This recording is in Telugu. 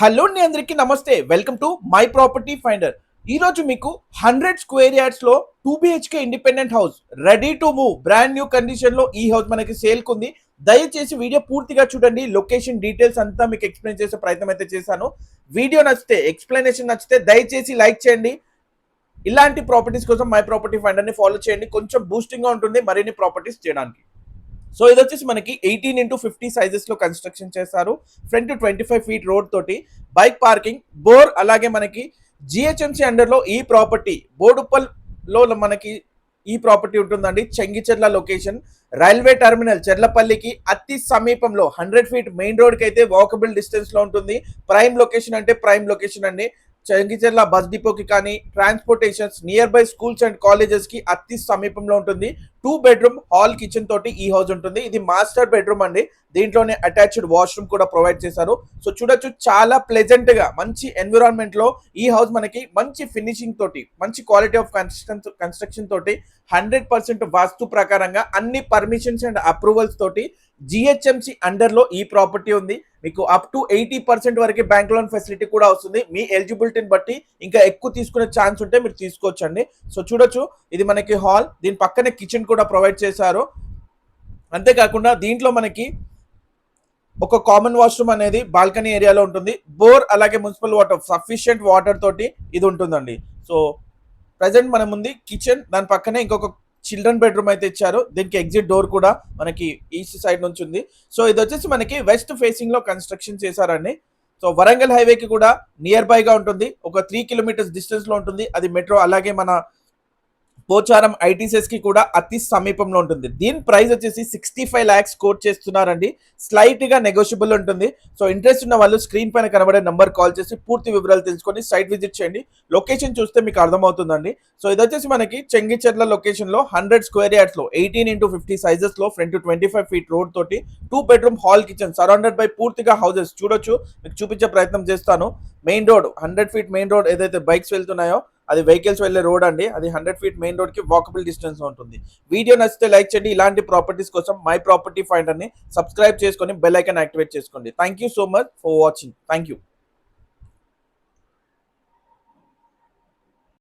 హలో అండి, అందరికీ నమస్తే. Welcome to my property finder. ఈ రోజు మీకు 100 స్క్వేర్ యార్డ్స్ లో 2 BHK independent house ready to move brand new condition లో ఈ హౌస్ మనకి సేల్ కుంది. దయచేసి వీడియో పూర్తిగా చూడండి. లొకేషన్ డీటెయిల్స్ అంతా మీకు ఎక్స్ప్లెయిన్ చేసే ప్రయత్నం అయితే చేశాను. వీడియో నచ్చితే, ఎక్స్ప్లెనేషన్ నచ్చితే దయచేసి లైక్ చేయండి. ఇలాంటి ప్రాపర్టీస్ కోసం మై ప్రాపర్టీ ఫైండర్ ని ఫాలో చేయండి. కొంచెం బూస్టింగ్ గా ఉంటుంది మరిన్ని ప్రాపర్టీస్ చేయడానికి. సో ఇది వచ్చేసి మనకి 18x50 సైజెస్ లో కన్స్ట్రక్షన్ చేశారు. ఫ్రంట్ 25 ఫీట్ రోడ్ తోటి బైక్ పార్కింగ్, బోర్, అలాగే మనకి జిహెచ్ఎంసి అండర్ లో ఈ ప్రాపర్టీ బోడుప్పల్ లో మనకి ఈ ప్రాపర్టీ ఉంటుందండి. చెంగిచెర్ల లొకేషన్, రైల్వే టెర్మినల్ చెర్లపల్లికి అతి సమీపంలో 100 ఫీట్ మెయిన్ రోడ్ కి అయితే వాకబుల్ డిస్టెన్స్ లో ఉంటుంది. ప్రైమ్ లొకేషన్ అంటే ప్రైమ్ లొకేషన్ అండి. చెంగిచెర్ల బస్ డిపోకి కానీ transportations, near by schools and colleges కి అతి సమీపంలో ఉంటుంది. 2 బెడ్రూమ్ హాల్ కిచెన్ తోటి ఈ హౌస్ ఉంటుంది. ఇది మాస్టర్ బెడ్రూమ్ అండి. దీంట్లోనే అటాచ్డ్ వాష్రూమ్ కూడా ప్రొవైడ్ చేశారు. సో చూడొచ్చు, చాలా ప్లెజెంట్ గా మంచి ఎన్విరాన్మెంట్ లో ఈ హౌస్ మనకి మంచి ఫినిషింగ్ తోటి, మంచి క్వాలిటీ ఆఫ్ కన్స్ట్రక్షన్ తోటి 100% వాస్తు ప్రకారంగా అన్ని పర్మిషన్స్ అండ్ అప్రూవల్స్ తోటి జిహెచ్ఎంసి అండర్ లో ఈ ప్రాపర్టీ ఉంది. మీకు అప్ టు 80% వరకు బ్యాంక్ లోన్ ఫెసిలిటీ కూడా వస్తుంది. మీ ఎలిజిబిలిటీని బట్టి ఇంకా ఎక్కువ తీసుకునే ఛాన్స్ ఉంటే మీరు తీసుకోవచ్చండి. సో చూడొచ్చు, ఇది మనకి హాల్, దీని పక్కనే కిచెన్ కూడా ప్రొవైడ్ చేశారు. అంతేకాకుండా దీంట్లో మనకి ఒక కామన్ వాష్రూమ్ అనేది బాల్కనీ ఏరియాలో ఉంటుంది. బోర్ అలాగే మున్సిపల్ వాటర్, సఫిషియంట్ వాటర్ తోటి ఇది ఉంటుందండి. సో ప్రజెంట్ మన ముందు కిచెన్, దాని పక్కనే ఇంకొక చిల్డ్రన్ బెడ్రూమ్ అయితే ఇచ్చారు. దీనికి ఎగ్జిట్ డోర్ కూడా మనకి ఈస్ట్ సైడ్ నుంచి ఉంది. సో ఇది వచ్చేసి మనకి వెస్ట్ ఫేసింగ్ లో కన్స్ట్రక్షన్ చేశారండి. సో వరంగల్ హైవేకి కూడా నియర్ బై గా ఉంటుంది. ఒక 3 కిలోమీటర్స్ డిస్టెన్స్ లో ఉంటుంది అది మెట్రో. అలాగే మన పోచారం ఐటీసీఎస్ కి కూడా అతి సమీపంలో ఉంటుంది. దీని ప్రైస్ వచ్చేసి 65 lakhs కోట్ చేస్తున్నారండి. స్లైట్ గా నెగోషియబుల్ ఉంటుంది. సో ఇంట్రెస్ట్ ఉన్న వాళ్ళు స్క్రీన్ పైన కనబడే నంబర్ కాల్ చేసి పూర్తి వివరాలు తెలుసుకొని సైట్ విజిట్ చేయండి. లొకేషన్ చూస్తే మీకు అర్థమవుతుందండి. సో ఇది వచ్చేసి మనకి చెంగిచెర్ల లొకేషన్ లో 100 స్క్వేర్ యార్డ్స్ లో 18x50 సైజెస్ లో ఫ్రంట్ 25 ఫీట్ రోడ్ తోటి 2 bedroom hall kitchen surrounded by పూర్తిగా హౌసెస్. చూడొచ్చు, మీకు చూపించే ప్రయత్నం చేస్తాను. Main road 100 feet main road ఏదైతే బైక్స్ వెళ్తున్నాయో అది వెహికల్స్ వెళ్ళే రోడ్ అండి. అది 100 ఫీట్ మెయిన్ రోడ్ కి వాకబుల్ డిస్టెన్స్ ఉంటుంది. వీడియో నచ్చితే లైక్ చేయండి. ఇలాంటి ప్రాపర్టీస్ కోసం మై ప్రాపర్టీ ఫైండర్ ని సబ్స్క్రైబ్ చేసుకొని బెల్ ఐకాన్ యాక్టివేట్ చేసుకోండి. Thank you so much for watching. Thank you.